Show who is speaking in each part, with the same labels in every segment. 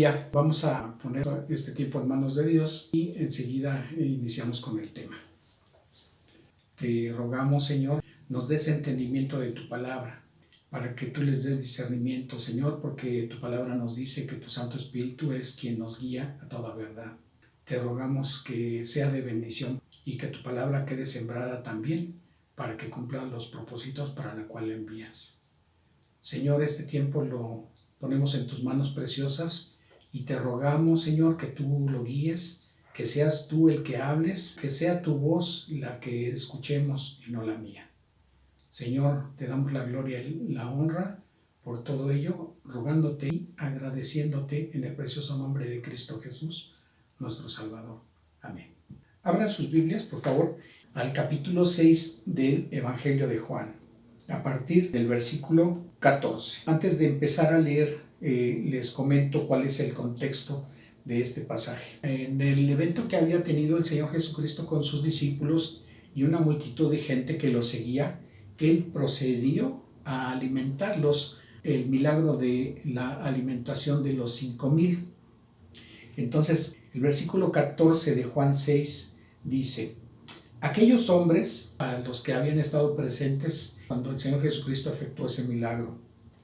Speaker 1: Aleluya. Vamos a poner este tiempo en manos de Dios y enseguida iniciamos con el tema. Te rogamos, Señor, nos des entendimiento de tu palabra, para que tú les des discernimiento, Señor, porque tu palabra nos dice que tu Santo Espíritu es quien nos guía a toda verdad. Te rogamos que sea de bendición y que tu palabra quede sembrada también para que cumpla los propósitos para la cual la envías. Señor, este tiempo lo ponemos en tus manos preciosas y te rogamos, Señor, que tú lo guíes, que seas tú el que hables, que sea tu voz la que escuchemos y no la mía. Señor, te damos la gloria y la honra por todo ello, rogándote y agradeciéndote en el precioso nombre de Cristo Jesús, nuestro Salvador. Amén. Abran sus Biblias, por favor, al capítulo 6 del Evangelio de Juan, a partir del versículo 14. Antes de empezar a leer, les comento cuál es el contexto de este pasaje. En el evento que había tenido el Señor Jesucristo con sus discípulos y una multitud de gente que lo seguía, Él procedió a alimentarlos, el milagro de la alimentación de los 5,000. Entonces, el versículo 14 de Juan 6 dice: aquellos hombres, a los que habían estado presentes cuando el Señor Jesucristo efectuó ese milagro,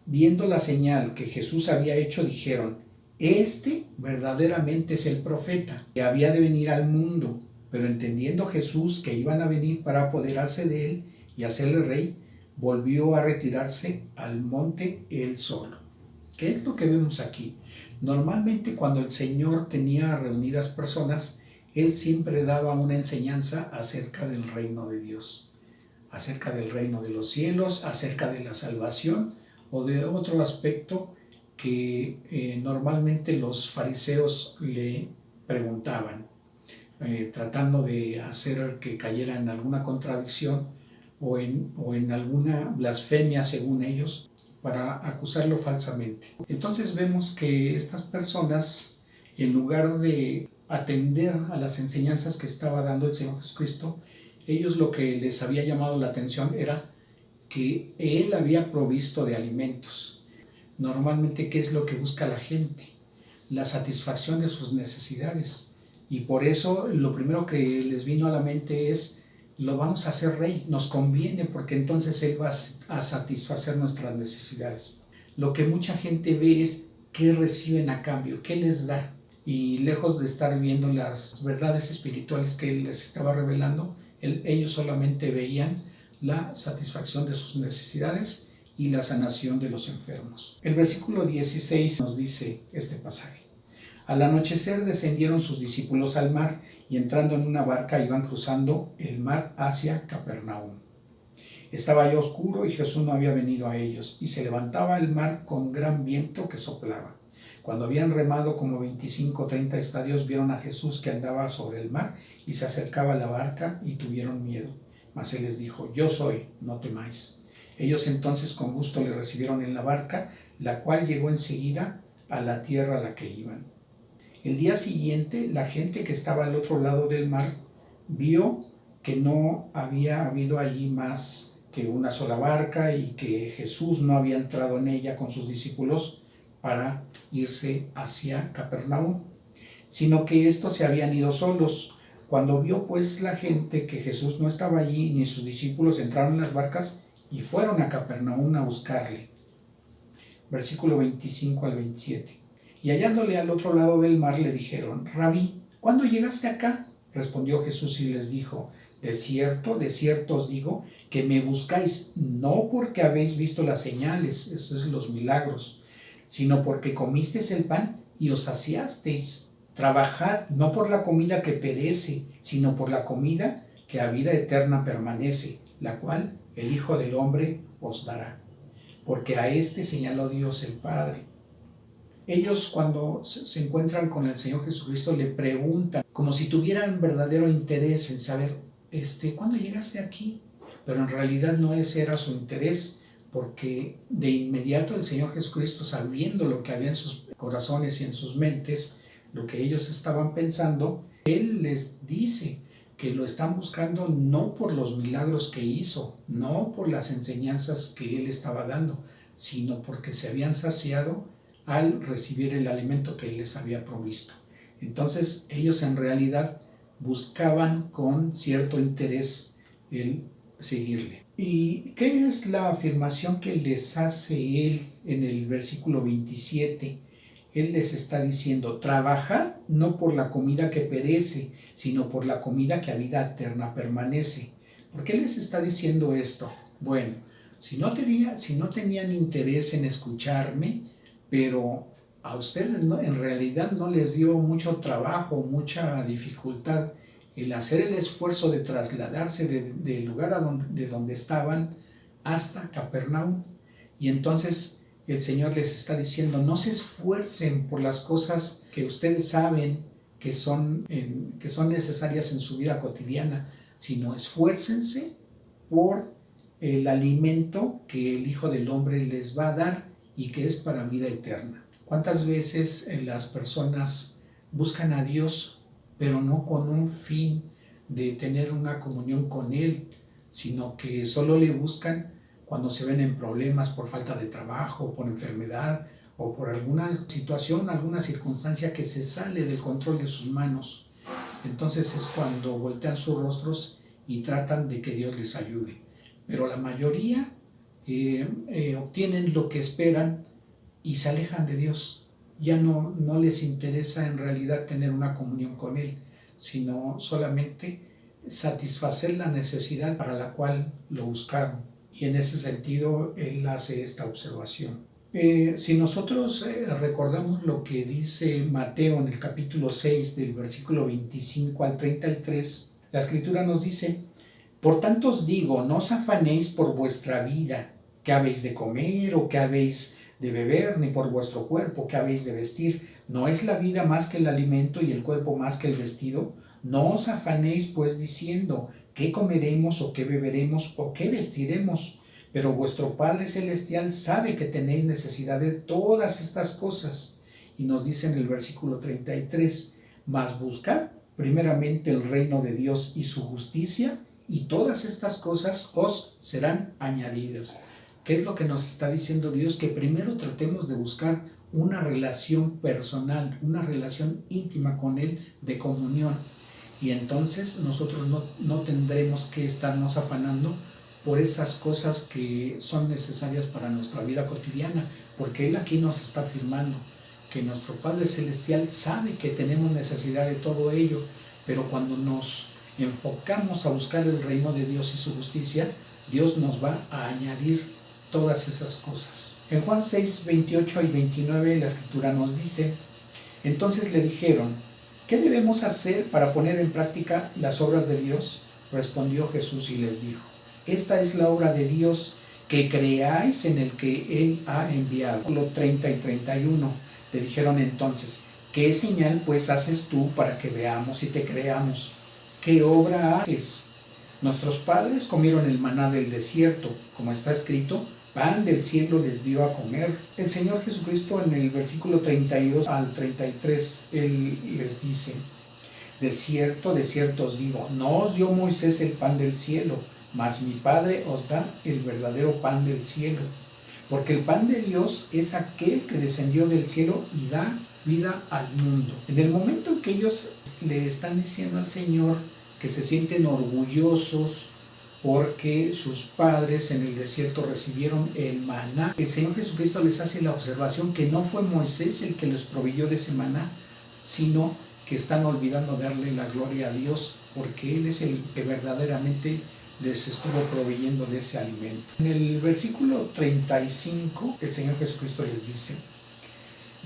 Speaker 1: viendo la señal que Jesús había hecho, dijeron: este verdaderamente es el profeta que había de venir al mundo. Pero entendiendo Jesús que iban a venir para apoderarse de él y hacerle rey, volvió a retirarse al monte él solo. ¿Qué es lo que vemos aquí? Normalmente cuando el Señor tenía reunidas personas, Él siempre daba una enseñanza acerca del reino de Dios, acerca del reino de los cielos, acerca de la salvación o de otro aspecto que normalmente los fariseos le preguntaban, tratando de hacer que cayera en alguna contradicción o en alguna blasfemia según ellos, para acusarlo falsamente. Entonces vemos que estas personas, en lugar de atender a las enseñanzas que estaba dando el Señor Jesucristo, ellos lo que les había llamado la atención era que Él había provisto de alimentos. Normalmente, ¿qué es lo que busca la gente? La satisfacción de sus necesidades. Y por eso lo primero que les vino a la mente es: lo vamos a hacer rey, nos conviene, porque entonces Él va a satisfacer nuestras necesidades. Lo que mucha gente ve es qué reciben a cambio, qué les da. Y lejos de estar viendo las verdades espirituales que Él les estaba revelando, ellos solamente veían la satisfacción de sus necesidades y la sanación de los enfermos. El versículo 16 nos dice este pasaje: al anochecer descendieron sus discípulos al mar, y entrando en una barca iban cruzando el mar hacia Capernaum. Estaba ya oscuro y Jesús no había venido a ellos, y se levantaba el mar con gran viento que soplaba. Cuando habían remado como 25 o 30 estadios, vieron a Jesús que andaba sobre el mar y se acercaba a la barca, y tuvieron miedo. Mas Él les dijo: yo soy, no temáis. Ellos entonces con gusto le recibieron en la barca, la cual llegó enseguida a la tierra a la que iban. El día siguiente, la gente que estaba al otro lado del mar vio que no había habido allí más que una sola barca y que Jesús no había entrado en ella con sus discípulos para irse hacia Capernaum, sino que estos se habían ido solos. Cuando vio pues la gente que Jesús no estaba allí ni sus discípulos, entraron en las barcas y fueron a Capernaum a buscarle. Versículo 25 al 27. Y hallándole al otro lado del mar le dijeron: Rabí, ¿cuándo llegaste acá? Respondió Jesús y les dijo: de cierto os digo que me buscáis, no porque habéis visto las señales, eso es los milagros, sino porque comisteis el pan y os saciasteis. Trabajad no por la comida que perece, sino por la comida que a vida eterna permanece, la cual el Hijo del Hombre os dará. Porque a este señaló Dios el Padre. Ellos, cuando se encuentran con el Señor Jesucristo, le preguntan, como si tuvieran verdadero interés en saber: ¿cuándo llegaste aquí? Pero en realidad no ese era su interés, porque de inmediato el Señor Jesucristo, sabiendo lo que había en sus corazones y en sus mentes, lo que ellos estaban pensando, Él les dice que lo están buscando no por los milagros que hizo, no por las enseñanzas que Él estaba dando, sino porque se habían saciado al recibir el alimento que Él les había provisto. Entonces ellos en realidad buscaban con cierto interés el seguirle. ¿Y qué es la afirmación que les hace Él en el versículo 27? Él les está diciendo: trabajad no por la comida que perece, sino por la comida que a vida eterna permanece. ¿Por qué les está diciendo esto? Bueno, si no tenían interés en escucharme, pero a ustedes en realidad no les dio mucho trabajo, mucha dificultad el hacer el esfuerzo de trasladarse del lugar de donde estaban hasta Capernaum. Y entonces el Señor les está diciendo: no se esfuercen por las cosas que ustedes saben que son necesarias en su vida cotidiana, sino esfuércense por el alimento que el Hijo del Hombre les va a dar y que es para vida eterna. ¿Cuántas veces las personas buscan a Dios, pero no con un fin de tener una comunión con Él, sino que solo le buscan cuando se ven en problemas por falta de trabajo, por enfermedad o por alguna situación, alguna circunstancia que se sale del control de sus manos? Entonces es cuando voltean sus rostros y tratan de que Dios les ayude. Pero la mayoría obtienen lo que esperan y se alejan de Dios. Ya no les interesa en realidad tener una comunión con Él, sino solamente satisfacer la necesidad para la cual lo buscaron. Y en ese sentido Él hace esta observación. Si nosotros recordamos lo que dice Mateo en el capítulo 6 del versículo 25 al 33, la Escritura nos dice: por tanto os digo, no os afanéis por vuestra vida, qué habéis de comer o qué habéis de beber, ni por vuestro cuerpo, qué habéis de vestir. ¿No es la vida más que el alimento y el cuerpo más que el vestido? No os afanéis pues diciendo: ¿qué comeremos o qué beberemos o qué vestiremos? Pero vuestro Padre Celestial sabe que tenéis necesidad de todas estas cosas. Y nos dice en el versículo 33, mas buscad primeramente el reino de Dios y su justicia, y todas estas cosas os serán añadidas. ¿Qué es lo que nos está diciendo Dios? Que primero tratemos de buscar una relación personal, una relación íntima con Él, de comunión. Y entonces nosotros no tendremos que estarnos afanando por esas cosas que son necesarias para nuestra vida cotidiana, porque Él aquí nos está afirmando que nuestro Padre Celestial sabe que tenemos necesidad de todo ello, pero cuando nos enfocamos a buscar el reino de Dios y su justicia, Dios nos va a añadir todas esas cosas. En Juan 6, 28 y 29 la Escritura nos dice: entonces le dijeron: ¿qué debemos hacer para poner en práctica las obras de Dios? Respondió Jesús y les dijo: esta es la obra de Dios, que creáis en el que Él ha enviado. Los 30 y 31 le dijeron entonces: ¿qué señal pues haces tú para que veamos y te creamos? ¿Qué obra haces? Nuestros padres comieron el maná del desierto, como está escrito: pan del cielo les dio a comer. El Señor Jesucristo en el versículo 32 al 33, Él les dice: de cierto os digo, no os dio Moisés el pan del cielo, mas mi Padre os da el verdadero pan del cielo. Porque el pan de Dios es aquel que descendió del cielo y da vida al mundo. En el momento en que ellos le están diciendo al Señor que se sienten orgullosos porque sus padres en el desierto recibieron el maná, el Señor Jesucristo les hace la observación que no fue Moisés el que les proveyó de ese maná, sino que están olvidando darle la gloria a Dios, porque Él es el que verdaderamente les estuvo proveyendo de ese alimento. En el versículo 35, el Señor Jesucristo les dice: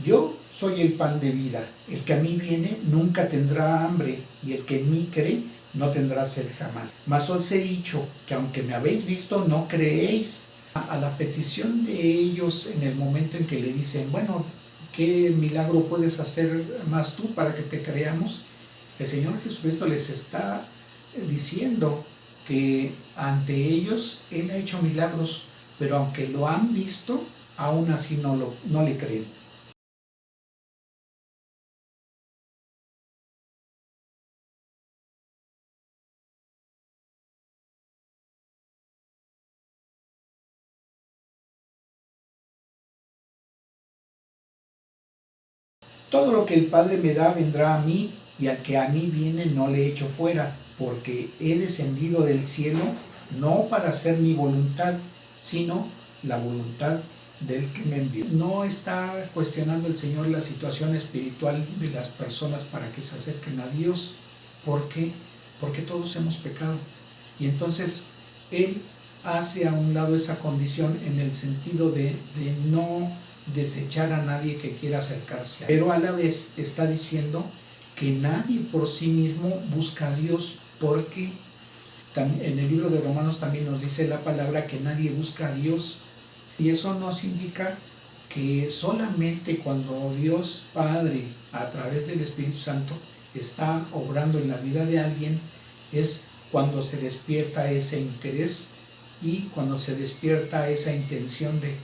Speaker 1: yo soy el pan de vida, el que a mí viene nunca tendrá hambre, y el que en mí cree no tendrá sed jamás. Mas os he dicho que aunque me habéis visto, no creéis. A la petición de ellos en el momento en que le dicen: bueno, ¿qué milagro puedes hacer más tú para que te creamos? El Señor Jesucristo les está diciendo que ante ellos Él ha hecho milagros, pero aunque lo han visto, aún así no le creen. Todo lo que el Padre me da vendrá a mí, y al que a mí viene no le echo fuera, porque he descendido del cielo no para hacer mi voluntad, sino la voluntad del que me envió. No está cuestionando el Señor la situación espiritual de las personas para que se acerquen a Dios. ¿Por qué? Porque todos hemos pecado. Y entonces Él hace a un lado esa condición en el sentido de no desechar a nadie que quiera acercarse. Pero a la vez está diciendo que nadie por sí mismo busca a Dios, porque en el libro de Romanos también nos dice la palabra que nadie busca a Dios. Y eso nos indica que solamente cuando Dios Padre, a través del Espíritu Santo, está obrando en la vida de alguien, es cuando se despierta ese interés y cuando se despierta esa intención de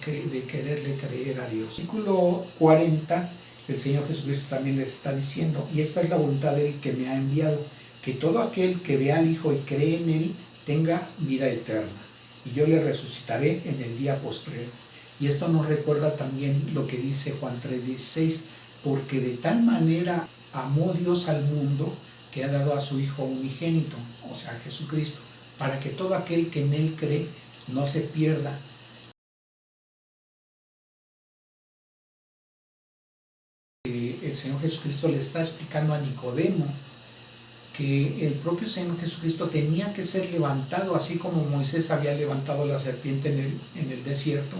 Speaker 1: quererle creer a Dios. Versículo 40, el Señor Jesucristo también les está diciendo, y esta es la voluntad del que me ha enviado, que todo aquel que vea al Hijo y cree en Él tenga vida eterna, y yo le resucitaré en el día postrero. Y esto nos recuerda también lo que dice Juan 3:16, porque de tal manera amó Dios al mundo que ha dado a su Hijo unigénito, o sea, a Jesucristo, para que todo aquel que en Él cree no se pierda. El Señor Jesucristo le está explicando a Nicodemo que el propio Señor Jesucristo tenía que ser levantado, así como Moisés había levantado la serpiente en el desierto,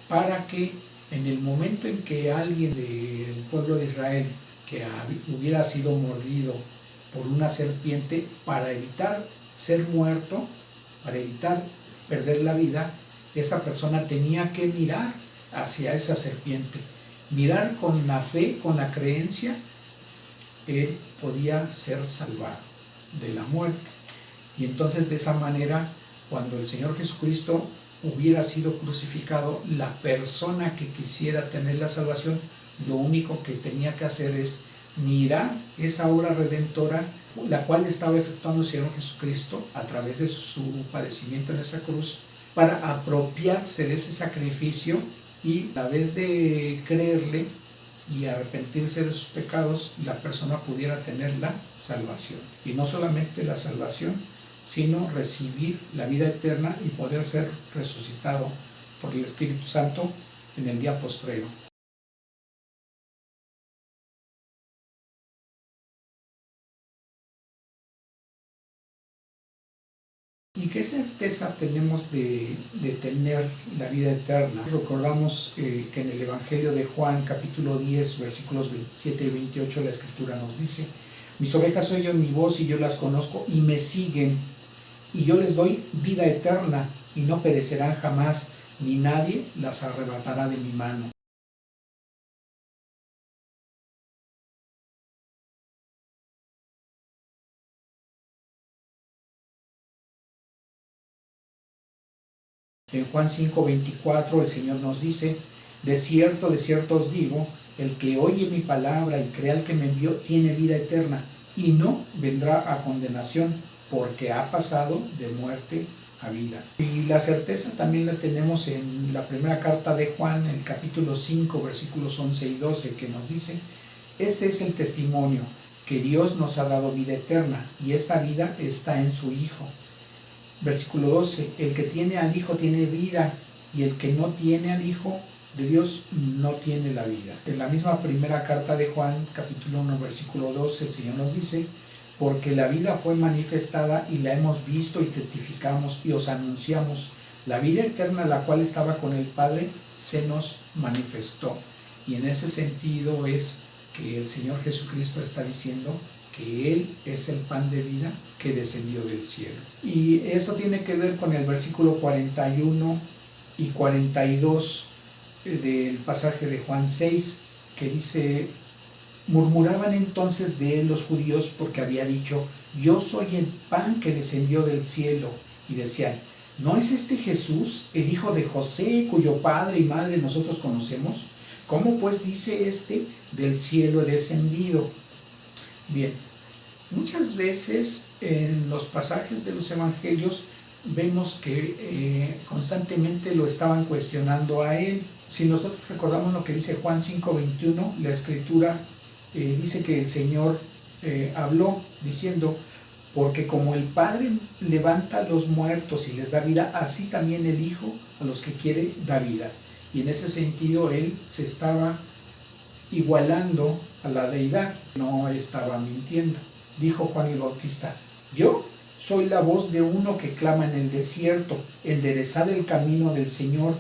Speaker 1: para que en el momento en que alguien del pueblo de Israel que hubiera sido mordido por una serpiente, para evitar ser muerto, para evitar perder la vida, esa persona tenía que mirar hacia esa serpiente, mirar con la fe, con la creencia, él podía ser salvado de la muerte. Y entonces de esa manera, cuando el Señor Jesucristo hubiera sido crucificado, la persona que quisiera tener la salvación, lo único que tenía que hacer es mirar esa obra redentora, la cual estaba efectuando el Señor Jesucristo a través de su padecimiento en esa cruz, para apropiarse de ese sacrificio y a través de creerle y arrepentirse de sus pecados, la persona pudiera tener la salvación. Y no solamente la salvación, sino recibir la vida eterna y poder ser resucitado por el Espíritu Santo en el día postrero. ¿Y qué certeza tenemos de tener la vida eterna? Recordamos que en el Evangelio de Juan, capítulo 10, versículos 27 y 28, la Escritura nos dice: mis ovejas oyen mi voz y yo las conozco y me siguen, y yo les doy vida eterna y no perecerán jamás, ni nadie las arrebatará de mi mano. En Juan 5:24 el Señor nos dice: de cierto os digo, el que oye mi palabra y crea al que me envió tiene vida eterna, y no vendrá a condenación, porque ha pasado de muerte a vida. Y la certeza también la tenemos en la primera carta de Juan, en el capítulo 5, versículos 11 y 12, que nos dice: este es el testimonio, que Dios nos ha dado vida eterna, y esta vida está en su Hijo. Versículo 12, el que tiene al Hijo tiene vida, y el que no tiene al Hijo de Dios no tiene la vida. En la misma primera carta de Juan, capítulo 1, versículo 12, el Señor nos dice: porque la vida fue manifestada y la hemos visto y testificamos y os anunciamos. La vida eterna, la cual estaba con el Padre, se nos manifestó. Y en ese sentido es que el Señor Jesucristo está diciendo que Él es el pan de vida que descendió del cielo. Y esto tiene que ver con el versículo 41 y 42 del pasaje de Juan 6, que dice: murmuraban entonces de él los judíos porque había dicho: yo soy el pan que descendió del cielo. Y decían: ¿no es este Jesús, el hijo de José, cuyo padre y madre nosotros conocemos? ¿Cómo pues dice este: del cielo he descendido? Bien, muchas veces en los pasajes de los evangelios vemos que constantemente lo estaban cuestionando a él. Si nosotros recordamos lo que dice Juan 5:21, la Escritura dice que el Señor habló diciendo, porque como el Padre levanta a los muertos y les da vida, así también el Hijo a los que quiere da vida. Y en ese sentido Él se estaba igualando a la deidad, no estaba mintiendo. Dijo Juan el Bautista, yo soy la voz de uno que clama en el desierto, enderezad el camino del Señor,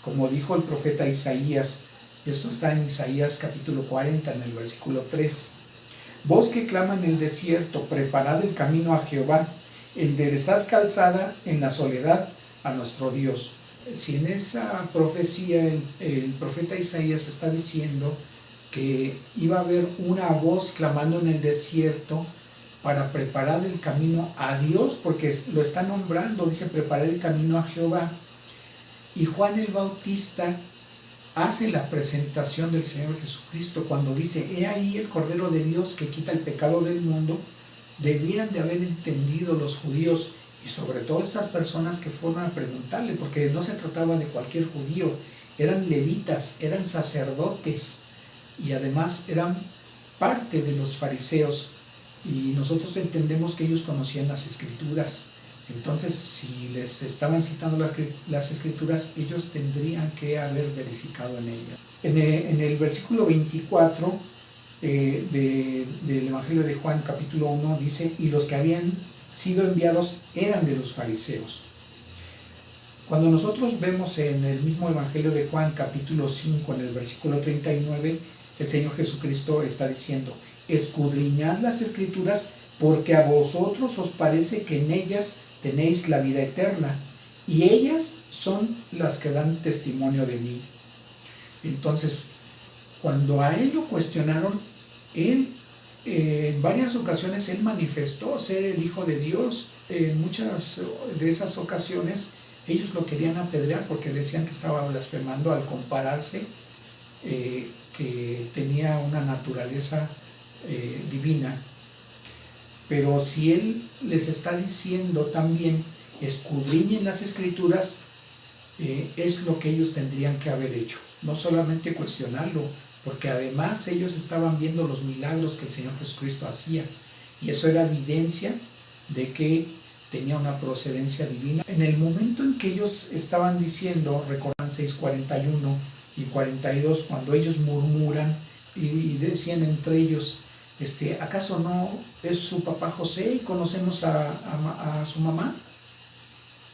Speaker 1: como dijo el profeta Isaías. Esto está en Isaías capítulo 40, en el versículo 3. Voz que clama en el desierto, preparad el camino a Jehová, enderezad calzada en la soledad a nuestro Dios. Si en esa profecía el profeta Isaías está diciendo que iba a haber una voz clamando en el desierto para preparar el camino a Dios, porque lo está nombrando, dice preparar el camino a Jehová. Y Juan el Bautista hace la presentación del Señor Jesucristo cuando dice, he ahí el Cordero de Dios que quita el pecado del mundo. Debían de haber entendido los judíos y sobre todo estas personas que fueron a preguntarle, porque no se trataba de cualquier judío, eran levitas, eran sacerdotes y además eran parte de los fariseos, y nosotros entendemos que ellos conocían las escrituras. Entonces, si les estaban citando las escrituras, ellos tendrían que haber verificado en ellas. En el versículo 24 del Evangelio de Juan, capítulo 1, dice, y los que habían sido enviados eran de los fariseos. Cuando nosotros vemos en el mismo Evangelio de Juan, capítulo 5, en el versículo 39, el Señor Jesucristo está diciendo, escudriñad las escrituras, porque a vosotros os parece que en ellas tenéis la vida eterna, y ellas son las que dan testimonio de mí. Entonces, cuando a él lo cuestionaron, él en varias ocasiones él manifestó ser el Hijo de Dios. En muchas de esas ocasiones ellos lo querían apedrear porque decían que estaba blasfemando al compararse que tenía una naturaleza divina. Pero si él les está diciendo también, escudriñen las escrituras, es lo que ellos tendrían que haber hecho. No solamente cuestionarlo, porque además ellos estaban viendo los milagros que el Señor Jesucristo hacía. Y eso era evidencia de que tenía una procedencia divina. En el momento en que ellos estaban diciendo, recordan 6:41 y 42, cuando ellos murmuran y decían entre ellos, ¿acaso no es su papá José y conocemos a su mamá?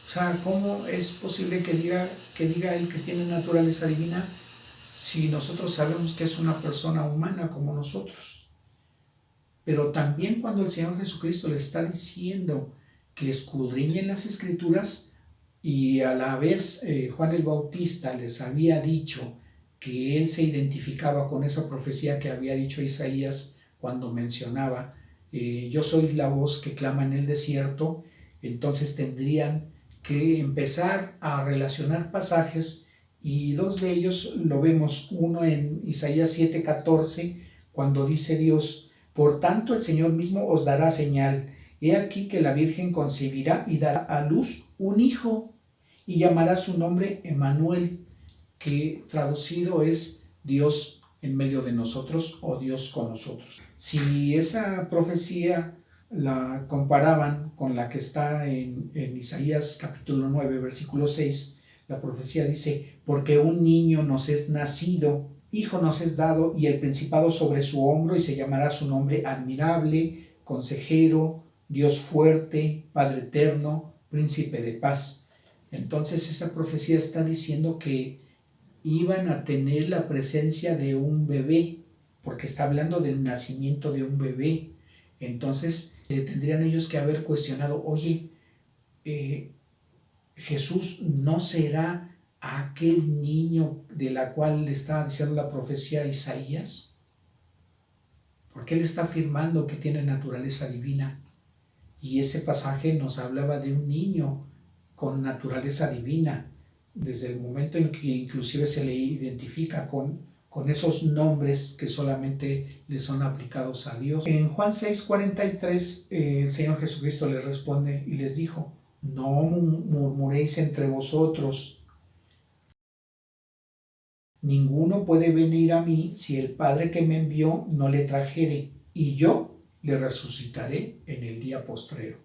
Speaker 1: O sea, ¿cómo es posible que diga él que tiene naturaleza divina si nosotros sabemos que es una persona humana como nosotros? Pero también cuando el Señor Jesucristo les está diciendo que escudriñen las escrituras, y a la vez Juan el Bautista les había dicho que él se identificaba con esa profecía que había dicho Isaías cuando mencionaba, yo soy la voz que clama en el desierto. Entonces tendrían que empezar a relacionar pasajes, y dos de ellos lo vemos, uno en Isaías 7:14, cuando dice Dios, por tanto el Señor mismo os dará señal, he aquí que la Virgen concebirá y dará a luz un hijo, y llamará su nombre Emmanuel, que traducido es Dios en medio de nosotros o Dios con nosotros. Si esa profecía la comparaban con la que está en Isaías capítulo 9, versículo 6, la profecía dice, porque un niño nos es nacido, hijo nos es dado, y el principado sobre su hombro, y se llamará su nombre admirable, consejero, Dios fuerte, Padre eterno, príncipe de paz. Entonces esa profecía está diciendo que iban a tener la presencia de un bebé, porque está hablando del nacimiento de un bebé. Entonces tendrían ellos que haber cuestionado, oye, Jesús no será aquel niño de la cual le estaba diciendo la profecía a Isaías, porque él está afirmando que tiene naturaleza divina, y ese pasaje nos hablaba de un niño con naturaleza divina, desde el momento en que inclusive se le identifica con esos nombres que solamente le son aplicados a Dios. En Juan 6:43 el Señor Jesucristo les responde y les dijo, no murmuréis entre vosotros. Ninguno puede venir a mí si el Padre que me envió no le trajere, y yo le resucitaré en el día postrero.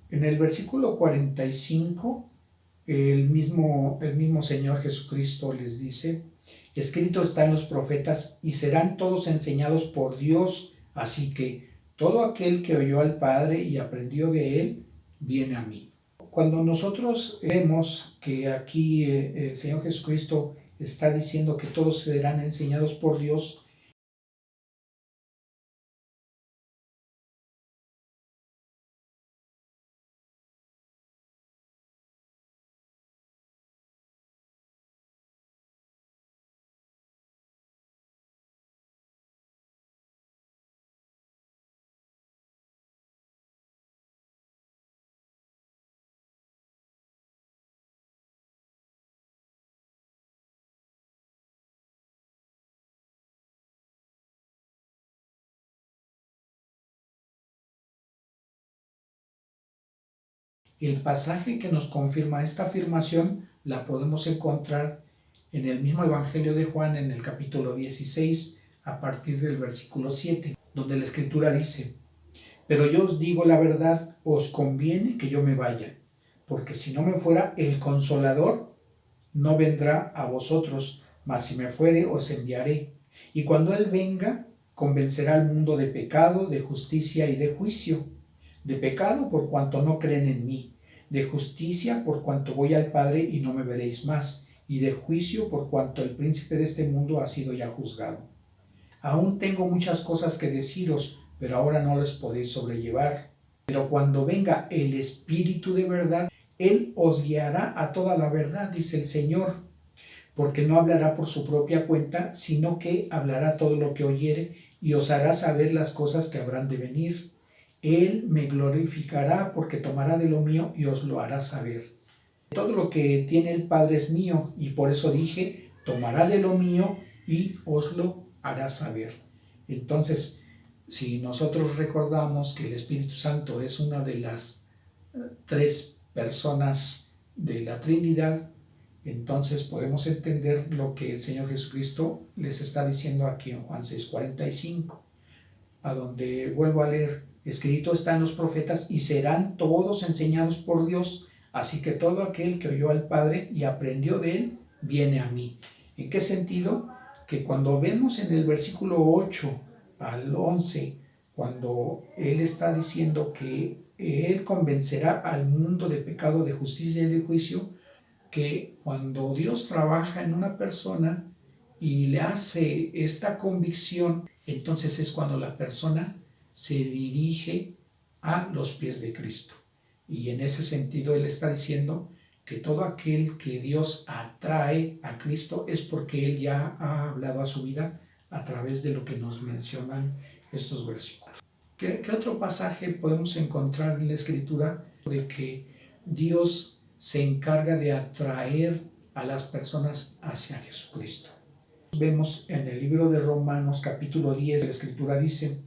Speaker 1: En el versículo 45, el mismo Señor Jesucristo les dice: escrito está en los profetas, y serán todos enseñados por Dios, así que todo aquel que oyó al Padre y aprendió de él, viene a mí. Cuando nosotros vemos que aquí el Señor Jesucristo está diciendo que todos serán enseñados por Dios, el pasaje que nos confirma esta afirmación la podemos encontrar en el mismo Evangelio de Juan, en el capítulo 16, a partir del versículo 7, donde la Escritura dice: pero yo os digo la verdad, os conviene que yo me vaya, porque si no me fuera, el Consolador no vendrá a vosotros, mas si me fuere, os enviaré. Y cuando Él venga, convencerá al mundo de pecado, de justicia y de juicio. De pecado, por cuanto no creen en mí; de justicia, por cuanto voy al Padre y no me veréis más; y de juicio, por cuanto el príncipe de este mundo ha sido ya juzgado. Aún tengo muchas cosas que deciros, pero ahora no las podéis sobrellevar. Pero cuando venga el Espíritu de verdad, Él os guiará a toda la verdad, dice el Señor, porque no hablará por su propia cuenta, sino que hablará todo lo que oyere, y os hará saber las cosas que habrán de venir. Él me glorificará, porque tomará de lo mío y os lo hará saber. Todo lo que tiene el Padre es mío, y por eso dije: tomará de lo mío y os lo hará saber. Entonces, si nosotros recordamos que el Espíritu Santo es una de las tres personas de la Trinidad, entonces podemos entender lo que el Señor Jesucristo les está diciendo aquí en Juan 6:45, a donde vuelvo a leer: escrito está en los profetas, y serán todos enseñados por Dios, así que todo aquel que oyó al Padre y aprendió de él, viene a mí. ¿En qué sentido? Que cuando vemos en el versículo 8 al 11, cuando Él está diciendo que Él convencerá al mundo de pecado, de justicia y de juicio, que cuando Dios trabaja en una persona y le hace esta convicción, entonces es cuando la persona se dirige a los pies de Cristo. Y en ese sentido Él está diciendo que todo aquel que Dios atrae a Cristo es porque Él ya ha hablado a su vida a través de lo que nos mencionan estos versículos. ¿Qué otro pasaje podemos encontrar en la Escritura de que Dios se encarga de atraer a las personas hacia Jesucristo? Vemos en el libro de Romanos capítulo 10, la Escritura dice: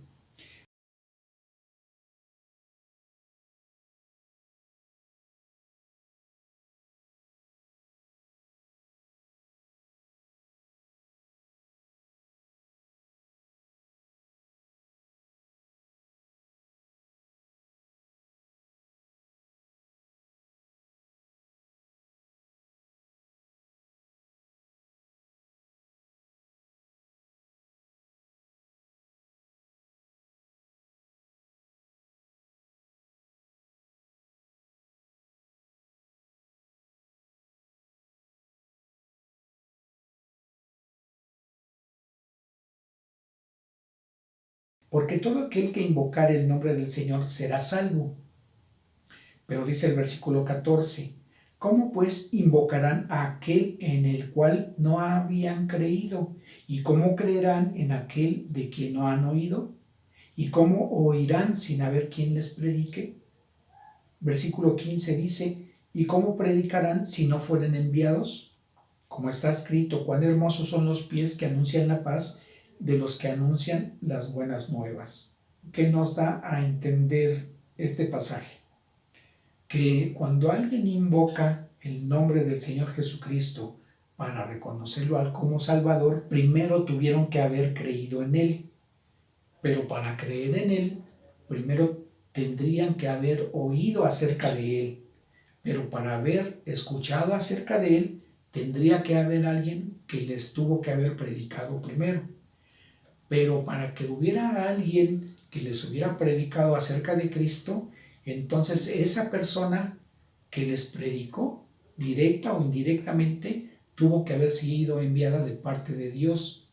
Speaker 1: porque todo aquel que invocare el nombre del Señor será salvo. Pero dice el versículo 14, ¿cómo pues invocarán a aquel en el cual no habían creído? ¿Y cómo creerán en aquel de quien no han oído? ¿Y cómo oirán sin haber quien les predique? Versículo 15 dice, ¿y cómo predicarán si no fueren enviados? Como está escrito, cuán hermosos son los pies que anuncian la paz de los que anuncian las buenas nuevas. ¿Qué nos da a entender este pasaje? Que cuando alguien invoca el nombre del Señor Jesucristo para reconocerlo como Salvador, primero tuvieron que haber creído en Él. Pero para creer en Él, primero tendrían que haber oído acerca de Él. Pero para haber escuchado acerca de Él, tendría que haber alguien que les tuvo que haber predicado primero. Pero para que hubiera alguien que les hubiera predicado acerca de Cristo, entonces esa persona que les predicó, directa o indirectamente, tuvo que haber sido enviada de parte de Dios.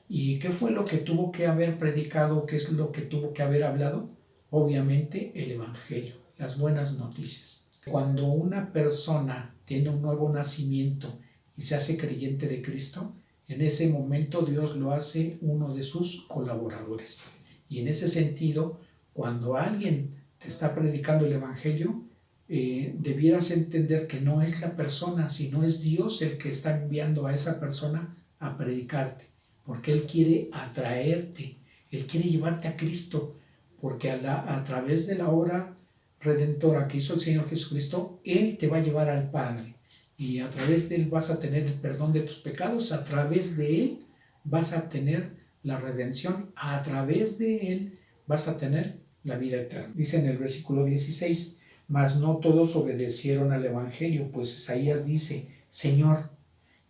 Speaker 1: ¿Y qué fue lo que tuvo que haber predicado? ¿Qué es lo que tuvo que haber hablado? Obviamente el Evangelio, las buenas noticias. Cuando una persona tiene un nuevo nacimiento y se hace creyente de Cristo, en ese momento Dios lo hace uno de sus colaboradores. Y en ese sentido, cuando alguien te está predicando el Evangelio, debieras entender que no es la persona, sino es Dios el que está enviando a esa persona a predicarte, porque Él quiere atraerte, Él quiere llevarte a Cristo, porque a través de la obra redentora que hizo el Señor Jesucristo, Él te va a llevar al Padre, y a través de Él vas a tener el perdón de tus pecados, a través de Él vas a tener la redención, a través de Él vas a tener la vida eterna. Dice en el versículo 16, mas no todos obedecieron al Evangelio, pues Isaías dice, Señor,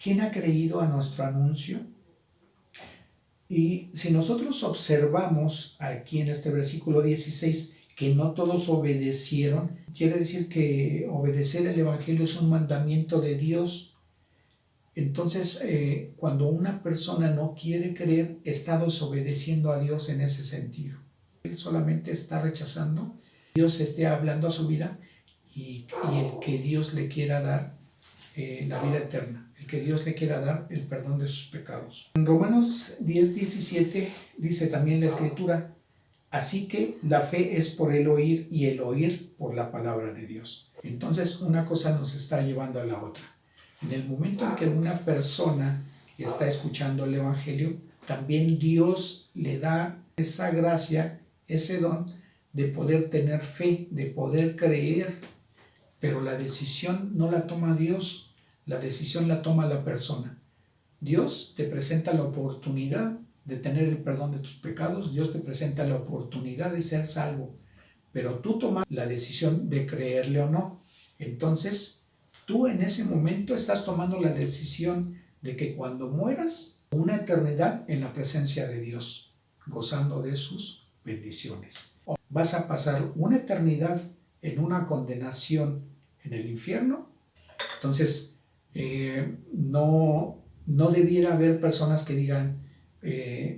Speaker 1: ¿quién ha creído a nuestro anuncio? Y si nosotros observamos aquí en este versículo 16 que no todos obedecieron, quiere decir que obedecer el Evangelio es un mandamiento de Dios. Entonces, cuando una persona no quiere creer, está desobedeciendo a Dios en ese sentido. Él solamente está rechazando, Dios esté hablando a su vida y el que Dios le quiera dar la vida eterna, el que Dios le quiera dar el perdón de sus pecados. En Romanos 10:17 dice también la Escritura, así que la fe es por el oír y el oír por la palabra de Dios. Entonces una cosa nos está llevando a la otra. En el momento en que una persona está escuchando el Evangelio, también Dios le da esa gracia, ese don de poder tener fe, de poder creer, pero la decisión no la toma Dios, la decisión la toma la persona. Dios te presenta la oportunidad de tener el perdón de tus pecados, Dios te presenta la oportunidad de ser salvo, pero tú tomas la decisión de creerle o no. Entonces, tú en ese momento estás tomando la decisión de que cuando mueras, una eternidad en la presencia de Dios, gozando de sus bendiciones. O vas a pasar una eternidad en una condenación en el infierno. Entonces, no debiera haber personas que digan,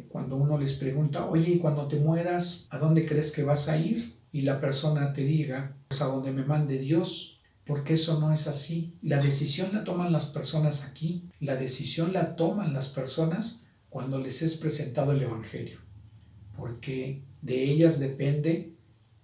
Speaker 1: cuando uno les pregunta, oye, ¿y cuando te mueras, a dónde crees que vas a ir? Y la persona te diga, pues a donde me mande Dios, porque eso no es así. La decisión la toman las personas aquí, la decisión la toman las personas cuando les es presentado el Evangelio, porque de ellas depende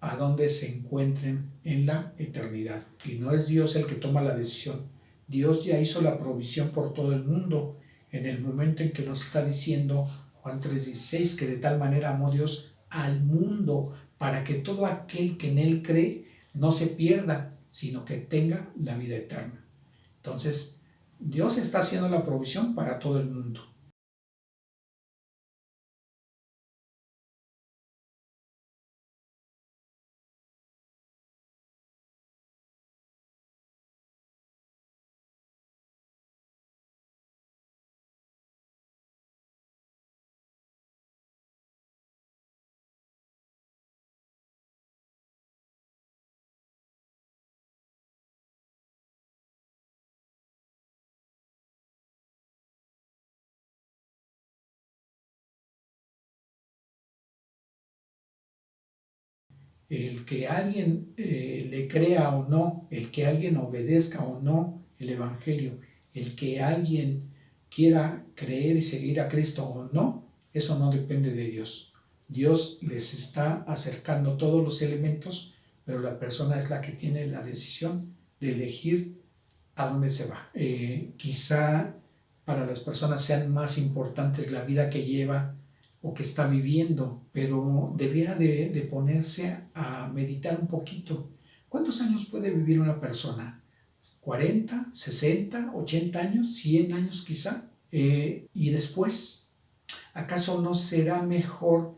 Speaker 1: a dónde se encuentren en la eternidad. Y no es Dios el que toma la decisión. Dios ya hizo la provisión por todo el mundo en el momento en que nos está diciendo Juan 3:16 que de tal manera amó Dios al mundo para que todo aquel que en Él cree no se pierda, sino que tenga la vida eterna. Entonces, Dios está haciendo la provisión para todo el mundo. El que alguien le crea o no, el que alguien obedezca o no el Evangelio, el que alguien quiera creer y seguir a Cristo o no, eso no depende de Dios. Dios les está acercando todos los elementos, pero la persona es la que tiene la decisión de elegir a dónde se va. Quizá para las personas sean más importantes la vida que lleva o que está viviendo, pero debiera de ponerse a meditar un poquito. ¿Cuántos años puede vivir una persona? ¿40, 60, 80 años, 100 años quizá? Y después, ¿acaso no será mejor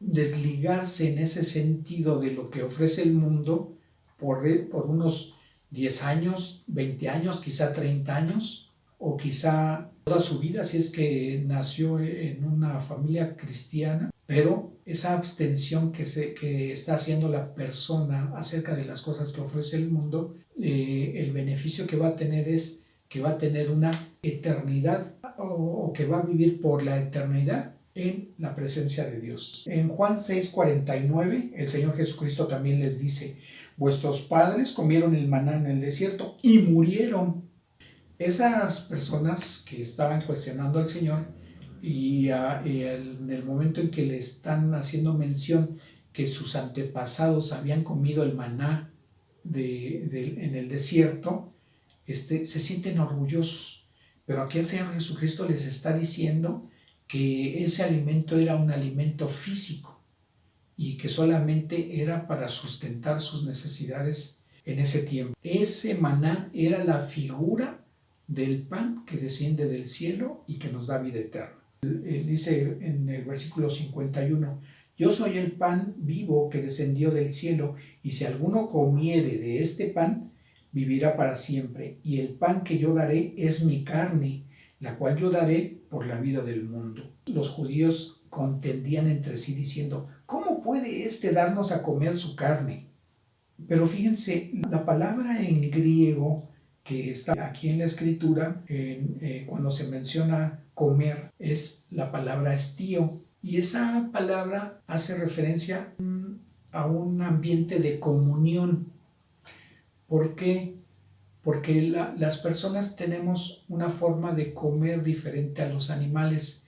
Speaker 1: desligarse en ese sentido de lo que ofrece el mundo por unos 10 años, 20 años, quizá 30 años? O quizá toda su vida, si es que nació en una familia cristiana, pero esa abstención que está haciendo la persona acerca de las cosas que ofrece el mundo, el beneficio que va a tener es que va a tener una eternidad o que va a vivir por la eternidad en la presencia de Dios. En Juan 6:49, el Señor Jesucristo también les dice: vuestros padres comieron el maná en el desierto y murieron. Esas personas que estaban cuestionando al Señor y en el momento en que le están haciendo mención que sus antepasados habían comido el maná en el desierto, se sienten orgullosos. Pero aquí el Señor Jesucristo les está diciendo que ese alimento era un alimento físico y que solamente era para sustentar sus necesidades en ese tiempo. Ese maná era la figura del pan que desciende del cielo y que nos da vida eterna. Dice en el versículo 51, yo soy el pan vivo que descendió del cielo, y si alguno comiere de este pan, vivirá para siempre, y el pan que yo daré es mi carne, la cual yo daré por la vida del mundo. Los judíos contendían entre sí diciendo: ¿cómo puede darnos a comer su carne? Pero fíjense, la palabra en griego que está aquí en la escritura, cuando se menciona comer, es la palabra estío, y esa palabra hace referencia a un ambiente de comunión. ¿Por qué? Porque las personas tenemos una forma de comer diferente a los animales,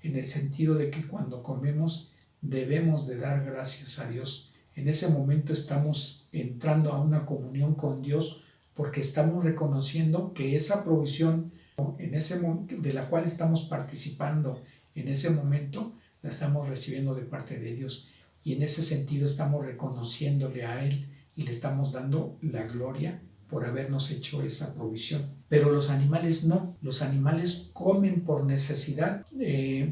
Speaker 1: en el sentido de que cuando comemos debemos de dar gracias a Dios. En ese momento estamos entrando a una comunión con Dios, porque estamos reconociendo que esa provisión de la cual estamos participando en ese momento, la estamos recibiendo de parte de Dios. Y en ese sentido estamos reconociéndole a Él y le estamos dando la gloria por habernos hecho esa provisión. Pero los animales no. Los animales comen por necesidad,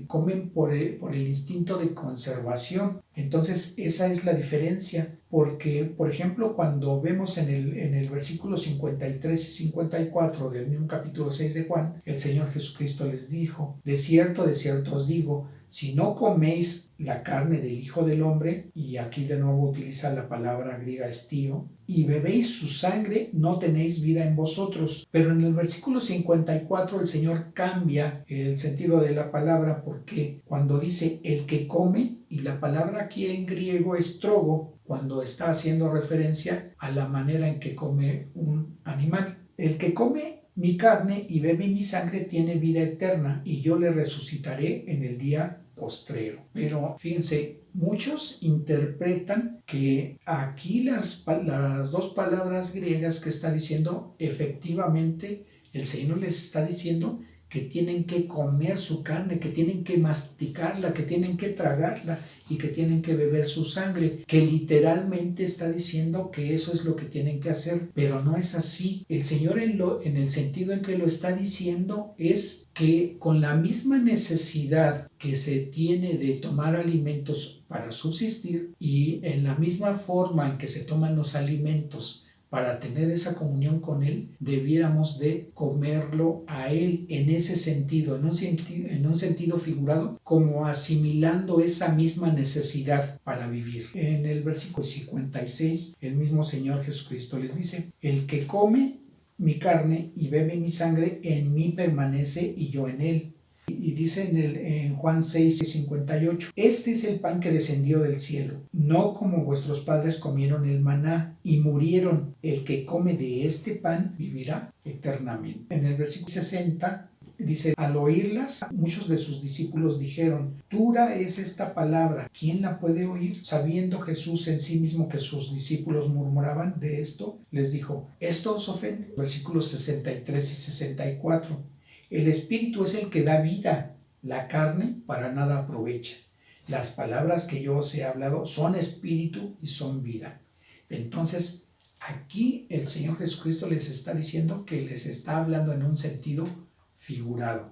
Speaker 1: comen por el instinto de conservación. Entonces esa es la diferencia, porque por ejemplo cuando vemos en el versículo 53 y 54 del mismo capítulo 6 de Juan, el Señor Jesucristo les dijo: de cierto os digo, si no coméis la carne del Hijo del Hombre, y aquí de nuevo utiliza la palabra griega estío, y bebéis su sangre, no tenéis vida en vosotros. Pero en el versículo 54 el Señor cambia el sentido de la palabra, porque cuando dice el que come, y la palabra aquí en griego es trogo, cuando está haciendo referencia a la manera en que come un animal. El que come mi carne y bebe mi sangre tiene vida eterna, y yo le resucitaré en el día postrero. Pero fíjense, muchos interpretan que aquí las dos palabras griegas que está diciendo, efectivamente el Señor les está diciendo que tienen que comer su carne, que tienen que masticarla, que tienen que tragarla y que tienen que beber su sangre, que literalmente está diciendo que eso es lo que tienen que hacer, pero no es así. El Señor en el sentido en que lo está diciendo es que con la misma necesidad que se tiene de tomar alimentos para subsistir, y en la misma forma en que se toman los alimentos para tener esa comunión con Él, debiéramos de comerlo a Él en ese sentido, en un sentido figurado, como asimilando esa misma necesidad para vivir. En el versículo 56, el mismo Señor Jesucristo les dice: el que come mi carne y bebe mi sangre, en mí permanece y yo en él. Y dice en Juan 6:58, este es el pan que descendió del cielo, no como vuestros padres comieron el maná y murieron. El que come de este pan vivirá eternamente. En el versículo 60 dice, al oírlas, muchos de sus discípulos dijeron, dura es esta palabra, ¿quién la puede oír? Sabiendo Jesús en sí mismo que sus discípulos murmuraban de esto, les dijo, ¿esto os ofende? Versículos 63 y 64. El espíritu es el que da vida, la carne para nada aprovecha. Las palabras que yo os he hablado son espíritu y son vida. Entonces, aquí el Señor Jesucristo les está diciendo que les está hablando en un sentido figurado,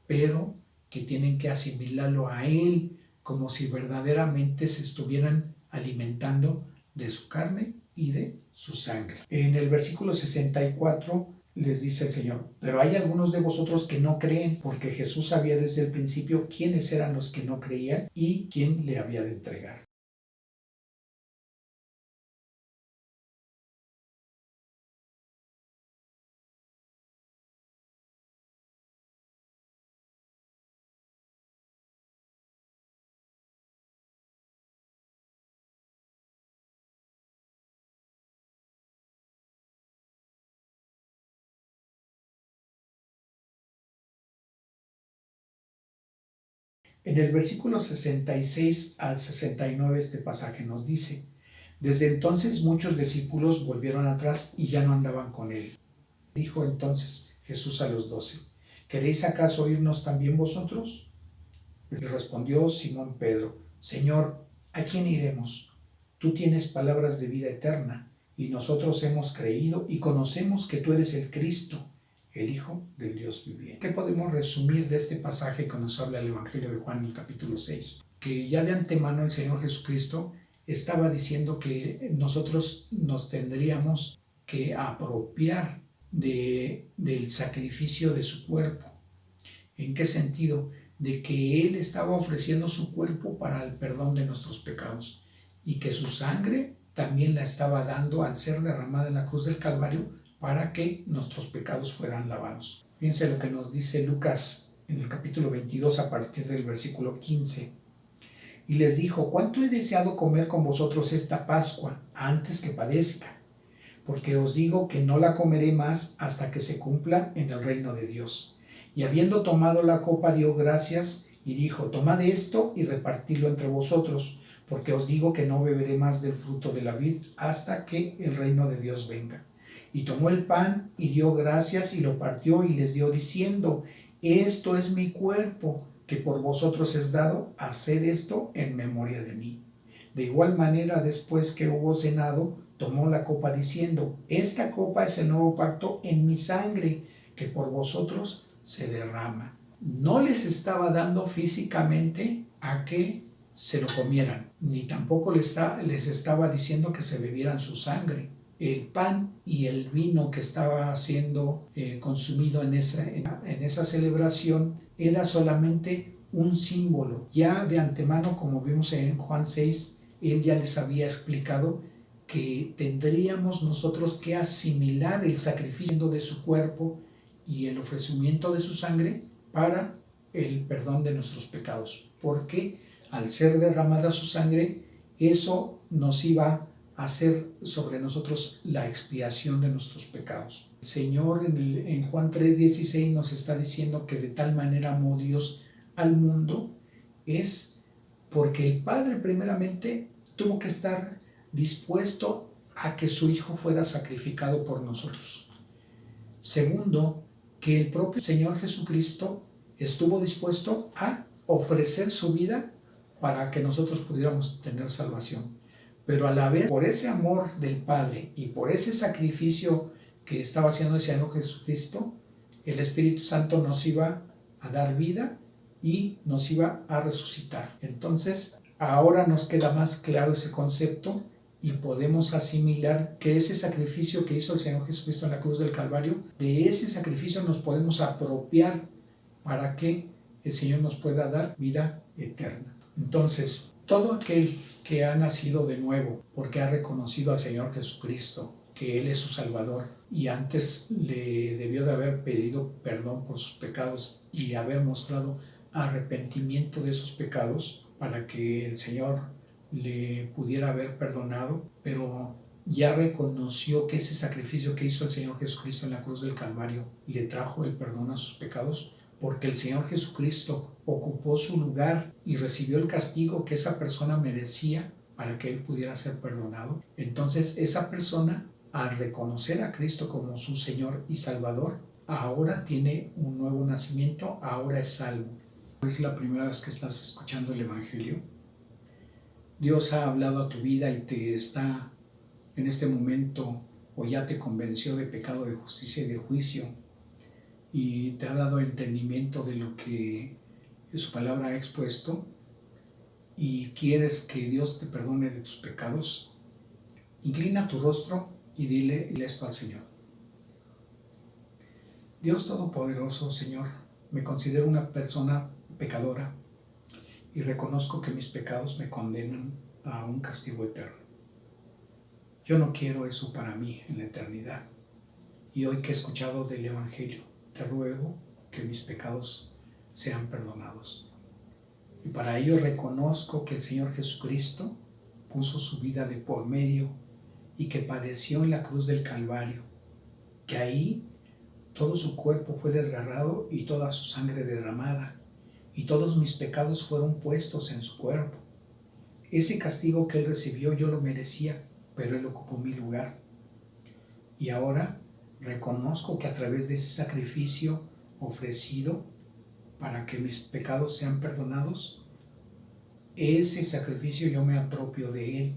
Speaker 1: pero que tienen que asimilarlo a Él como si verdaderamente se estuvieran alimentando de su carne y de su sangre. En el versículo 64 les dice el Señor, pero hay algunos de vosotros que no creen, porque Jesús sabía desde el principio quiénes eran los que no creían y quién le había de entregar. En el versículo 66 al 69 este pasaje nos dice, desde entonces muchos discípulos volvieron atrás y ya no andaban con él. Dijo entonces Jesús a los 12, ¿queréis acaso irnos también vosotros? Le respondió Simón Pedro, Señor, ¿a quién iremos? Tú tienes palabras de vida eterna, y nosotros hemos creído y conocemos que tú eres el Cristo, el Hijo del Dios viviente. ¿Qué podemos resumir de este pasaje que nos habla el Evangelio de Juan en el capítulo 6? Que ya de antemano el Señor Jesucristo estaba diciendo que nosotros nos tendríamos que apropiar del sacrificio de su cuerpo. ¿En qué sentido? De que Él estaba ofreciendo su cuerpo para el perdón de nuestros pecados y que su sangre también la estaba dando al ser derramada en la cruz del Calvario para que nuestros pecados fueran lavados. Fíjense lo que nos dice Lucas en el capítulo 22 a partir del versículo 15. Y les dijo, ¿cuánto he deseado comer con vosotros esta Pascua antes que padezca? Porque os digo que no la comeré más hasta que se cumpla en el reino de Dios. Y habiendo tomado la copa, dio gracias y dijo, tomad esto y repartidlo entre vosotros, porque os digo que no beberé más del fruto de la vid hasta que el reino de Dios venga. Y tomó el pan y dio gracias y lo partió y les dio diciendo, esto es mi cuerpo, que por vosotros es dado, haced esto en memoria de mí. De igual manera, después que hubo cenado, tomó la copa diciendo, esta copa es el nuevo pacto en mi sangre, que por vosotros se derrama. No les estaba dando físicamente a que se lo comieran, ni tampoco les estaba diciendo que se bebieran su sangre. El pan y el vino que estaba siendo consumido en esa celebración era solamente un símbolo. Ya de antemano, como vimos en Juan 6, Él ya les había explicado que tendríamos nosotros que asimilar el sacrificio de su cuerpo y el ofrecimiento de su sangre para el perdón de nuestros pecados, porque al ser derramada su sangre, eso nos iba a hacer sobre nosotros la expiación de nuestros pecados. El Señor en Juan 3:16 nos está diciendo que de tal manera amó Dios al mundo, es porque el Padre primeramente tuvo que estar dispuesto a que su Hijo fuera sacrificado por nosotros. Segundo, que el propio Señor Jesucristo estuvo dispuesto a ofrecer su vida para que nosotros pudiéramos tener salvación. Pero a la vez, por ese amor del Padre y por ese sacrificio que estaba haciendo el Señor Jesucristo, el Espíritu Santo nos iba a dar vida y nos iba a resucitar. Entonces, ahora nos queda más claro ese concepto y podemos asimilar que ese sacrificio que hizo el Señor Jesucristo en la cruz del Calvario, de ese sacrificio nos podemos apropiar para que el Señor nos pueda dar vida eterna. Entonces, todo aquel que ha nacido de nuevo porque ha reconocido al Señor Jesucristo, que Él es su Salvador y antes le debió de haber pedido perdón por sus pecados y haber mostrado arrepentimiento de esos pecados para que el Señor le pudiera haber perdonado, pero ya reconoció que ese sacrificio que hizo el Señor Jesucristo en la cruz del Calvario le trajo el perdón a sus pecados, porque el Señor Jesucristo ocupó su lugar y recibió el castigo que esa persona merecía para que él pudiera ser perdonado. Entonces esa persona, al reconocer a Cristo como su Señor y Salvador, ahora tiene un nuevo nacimiento, ahora es salvo. Es la primera vez que estás escuchando el Evangelio. Dios ha hablado a tu vida y te está en este momento, o ya te convenció de pecado, de justicia y de juicio, y te ha dado entendimiento de lo que su palabra ha expuesto, y quieres que Dios te perdone de tus pecados. Inclina tu rostro y dile esto al Señor. Dios Todopoderoso, Señor, me considero una persona pecadora y reconozco que mis pecados me condenan a un castigo eterno. Yo no quiero eso para mí en la eternidad. Y hoy que he escuchado del Evangelio, te ruego que mis pecados sean perdonados. Y para ello reconozco que el Señor Jesucristo puso su vida de por medio y que padeció en la cruz del Calvario, que ahí todo su cuerpo fue desgarrado y toda su sangre derramada, y todos mis pecados fueron puestos en su cuerpo. Ese castigo que Él recibió yo lo merecía, pero Él ocupó mi lugar. Y ahora reconozco que a través de ese sacrificio ofrecido para que mis pecados sean perdonados, ese sacrificio yo me apropio de Él.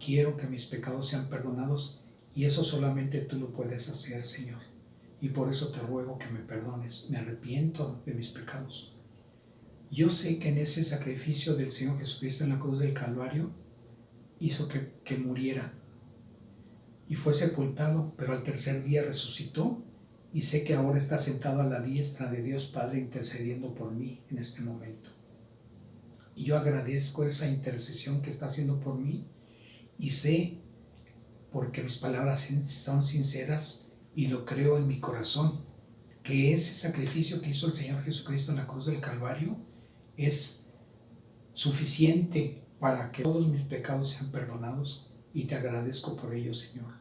Speaker 1: Quiero que mis pecados sean perdonados y eso solamente tú lo puedes hacer, Señor. Y por eso te ruego que me perdones. Me arrepiento de mis pecados. Yo sé que en ese sacrificio del Señor Jesucristo en la cruz del Calvario hizo que muriera y fue sepultado, pero al tercer día resucitó, y sé que ahora está sentado a la diestra de Dios Padre intercediendo por mí en este momento. Y yo agradezco esa intercesión que está haciendo por mí, y sé, porque mis palabras son sinceras y lo creo en mi corazón, que ese sacrificio que hizo el Señor Jesucristo en la cruz del Calvario es suficiente para que todos mis pecados sean perdonados, y te agradezco por ello, Señor.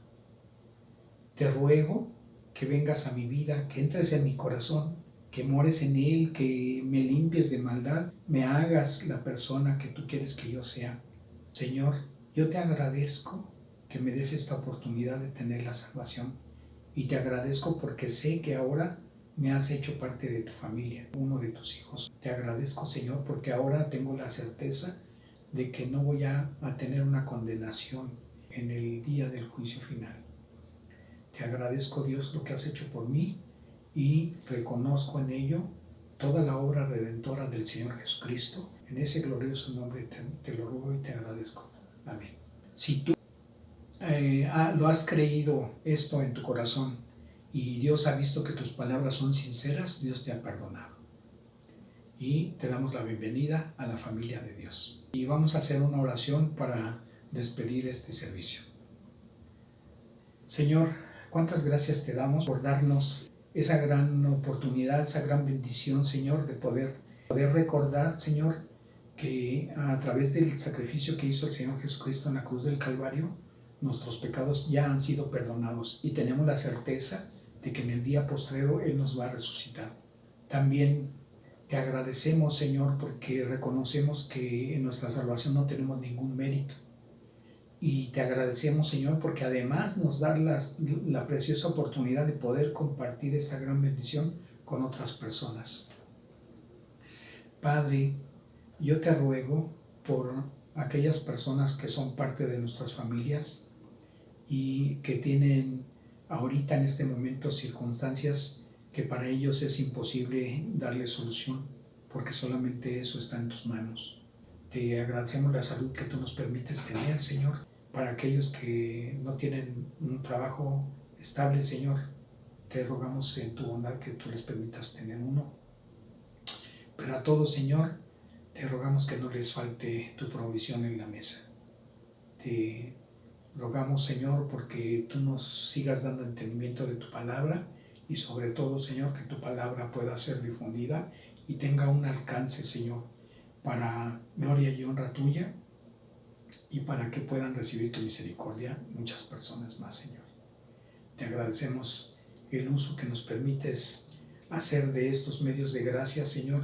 Speaker 1: Te ruego que vengas a mi vida, que entres en mi corazón, que mores en él, que me limpies de maldad, me hagas la persona que tú quieres que yo sea. Señor, yo te agradezco que me des esta oportunidad de tener la salvación, y te agradezco porque sé que ahora me has hecho parte de tu familia, uno de tus hijos. Te agradezco, Señor, porque ahora tengo la certeza de que no voy a tener una condenación en el día del juicio final. Te agradezco, Dios, lo que has hecho por mí, y reconozco en ello toda la obra redentora del Señor Jesucristo. En ese glorioso nombre te lo ruego y te agradezco. Amén. Si tú lo has creído esto en tu corazón y Dios ha visto que tus palabras son sinceras, Dios te ha perdonado. Y te damos la bienvenida a la familia de Dios. Y vamos a hacer una oración para despedir este servicio. Señor, cuántas gracias te damos por darnos esa gran oportunidad, esa gran bendición, Señor, de poder recordar, Señor, que a través del sacrificio que hizo el Señor Jesucristo en la cruz del Calvario, nuestros pecados ya han sido perdonados y tenemos la certeza de que en el día postrero Él nos va a resucitar. También te agradecemos, Señor, porque reconocemos que en nuestra salvación no tenemos ningún mérito. Y te agradecemos, Señor, porque además nos da la preciosa oportunidad de poder compartir esta gran bendición con otras personas. Padre, yo te ruego por aquellas personas que son parte de nuestras familias y que tienen ahorita en este momento circunstancias que para ellos es imposible darle solución, porque solamente eso está en tus manos. Te agradecemos la salud que tú nos permites tener, Señor, para aquellos que no tienen un trabajo estable, Señor. Te rogamos en tu bondad que tú les permitas tener uno. Pero a todos, Señor, te rogamos que no les falte tu provisión en la mesa. Te Rogamos, Señor, porque tú nos sigas dando entendimiento de tu palabra y sobre todo, Señor, que tu palabra pueda ser difundida y tenga un alcance, Señor, para gloria y honra tuya y para que puedan recibir tu misericordia muchas personas más, Señor. Te agradecemos el uso que nos permites hacer de estos medios de gracia, Señor,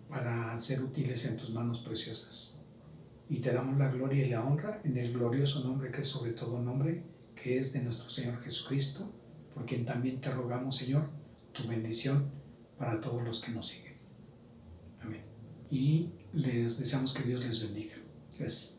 Speaker 1: para ser útiles en tus manos preciosas. Y te damos la gloria y la honra en el glorioso nombre que es sobre todo nombre, que es de nuestro Señor Jesucristo, por quien también te rogamos, Señor, tu bendición para todos los que nos siguen. Amén. Y les deseamos que Dios les bendiga. Gracias.